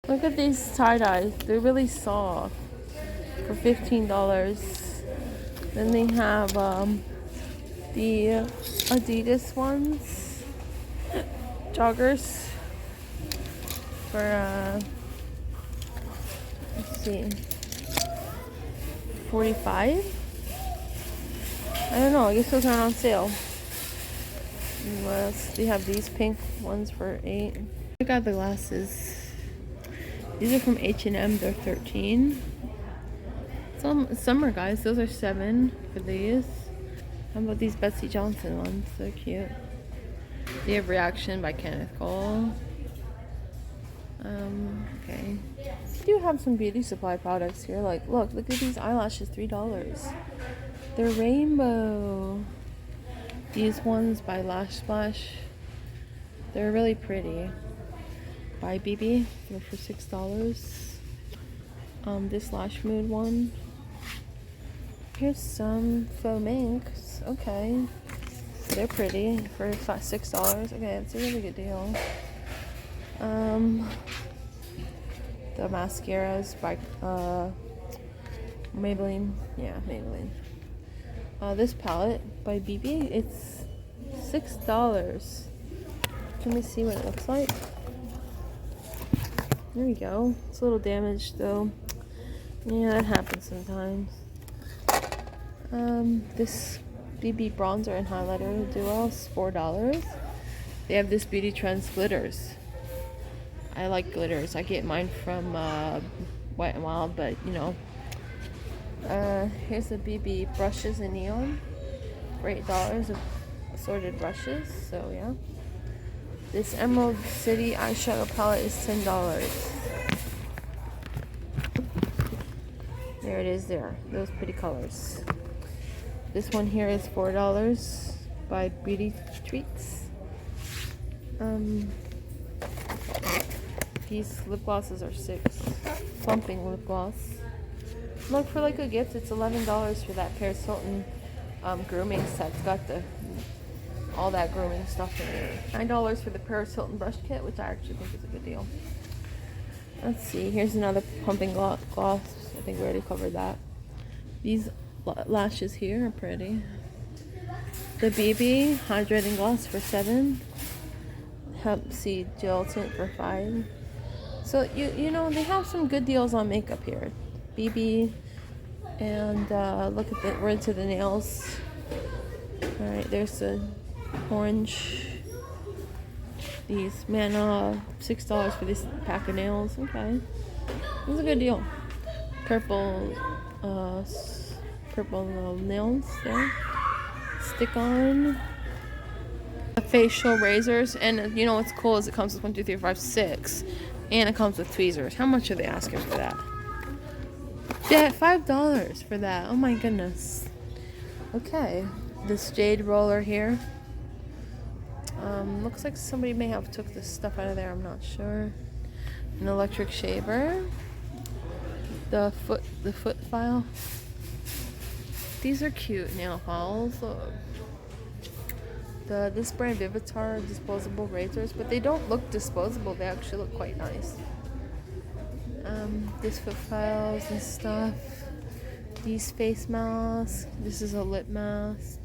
Look at these tie-dyes. They're really soft for $15. Then they have the Adidas ones, joggers for let's see, 45. I don't know. I guess those aren't on sale. And what else? They have these pink ones for 8. I got the glasses. These are from H&M. They're 13. Some summer, guys. Those are 7 for these. How about these Betsy Johnson ones? So cute. They have Reaction by Kenneth Cole. Okay. They do have some beauty supply products here. Like, look at these eyelashes, $3. They're rainbow. These ones by Lash Splash. They're really pretty. By BB. They're for $6. This Lash Mood one. Here's some faux minks. Okay. They're pretty for $6. Okay, it's a really good deal. The mascaras by Maybelline. Yeah, Maybelline. This palette by BB, it's $6. Let me see what it looks like. There we go. It's a little damaged though. Yeah, that happens sometimes. This BB bronzer and highlighter duo is $4. They have this Beauty Trends glitters. I like glitters. I get mine from Wet n Wild, but you know. Here's the BB brushes in neon for $8 of assorted brushes. So yeah. This Emerald City eyeshadow palette is $10. There it is there. Those pretty colors. This one here is $4 by Beauty Treats. These lip glosses are $6. Plumping lip gloss. Look, for like a gift, it's $11 for that Paris Hilton grooming set. It's got all that grooming stuff in it. $9 for the Paris Hilton brush kit, which I actually think is a good deal. Let's see. Here's another pumping gloss. I think we already covered that. These lashes here are pretty. The BB hydrating gloss for $7. Hemp seed gel tint for $5. So you know they have some good deals on makeup here. BB, and look at we're into the nails. All right, there's the orange. These $6 for this pack of nails. Okay, it's a good deal. Purple nails there. Stick on. Facial razors, and you know what's cool is it comes with 1, 2, 3, 4, 5, 6, and it comes with tweezers. How much are they asking for that? Yeah, $5 for that. Oh my goodness. Okay, this jade roller here. Looks like somebody may have took this stuff out of there. I'm not sure. An electric shaver. The foot file. These are cute nail files. This brand Vivitar disposable razors, but they don't look disposable. They actually look quite nice. This foot files and stuff. These face masks. This is a lip mask.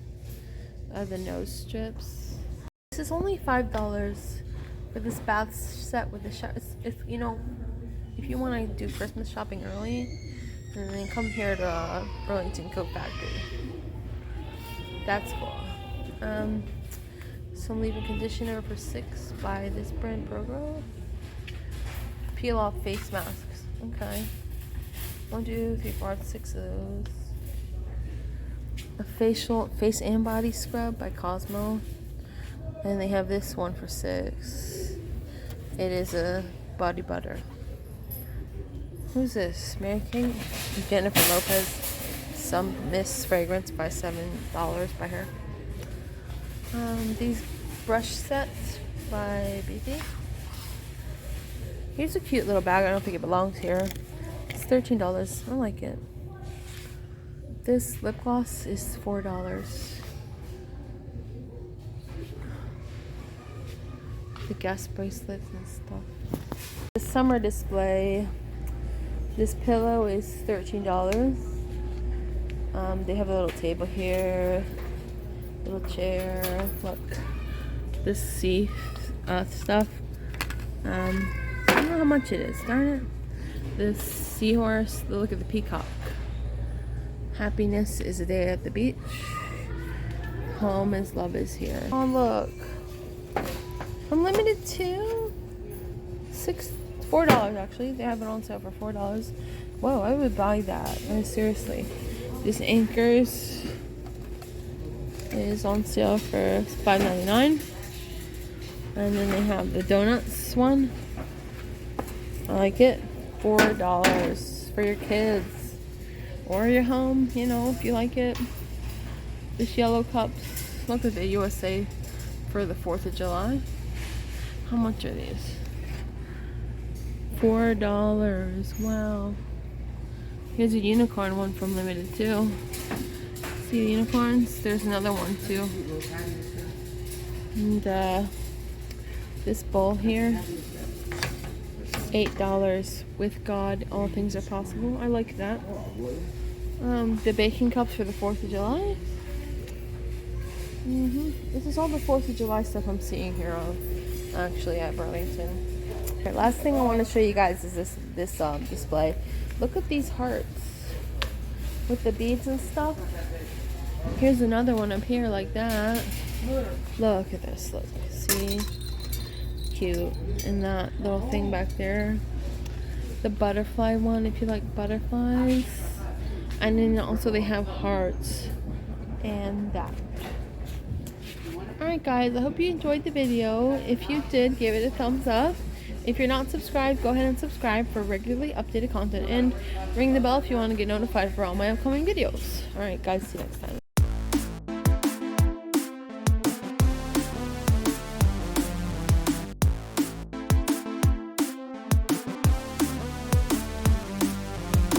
The nose strips. This is only $5 for this bath set with the shower. If you know, if you want to do Christmas shopping early, then come here to Burlington Coat Factory. That's cool. Some leave-in conditioner for $6 by this brand Progro. Peel off face masks. Okay. 1, 2, 3, 4, 6 of those. A face and body scrub by Cosmo. And they have this one for $6. It is a body butter. Who's this? Mary Kate? Jennifer Lopez. Some Miss fragrance by $7 by her. These brush sets by BB. Here's a cute little bag. I don't think it belongs here. It's $13. I like it. This lip gloss is $4. The Guess bracelets and stuff. This summer display. This pillow is $13. They have a little table here, little chair. Look, this sea stuff. I don't know how much it is. Darn it. This seahorse. Look at the peacock. Happiness is a day at the beach. Home is love is here. Oh look, unlimited too. $4 actually. They have it on sale for $4. Whoa, I would buy that. Seriously. This Anchors is on sale for $5.99. And then they have the donuts one. I like it. $4 for your kids or your home, you know, if you like it. This yellow cups. Look at the USA for the 4th of July. How much are these? $4. Wow. Here's a unicorn one from Limited too. See the unicorns? There's another one too. And this bowl here, $8. With God, all things are possible. I like that. The baking cups for the 4th of July. This is all the 4th of July stuff I'm seeing here actually at Burlington. Okay, last thing I want to show you guys is this display. Look at these hearts with the beads and stuff. Here's another one up here like that. Look at this. Look, see, cute. And that little thing back there, the butterfly one if you like butterflies. And then also they have hearts and that. Alright guys, I hope you enjoyed the video. If you did, give it a thumbs up. If you're not subscribed, go ahead and subscribe for regularly updated content. And ring the bell if you want to get notified for all my upcoming videos. Alright guys, see you next time.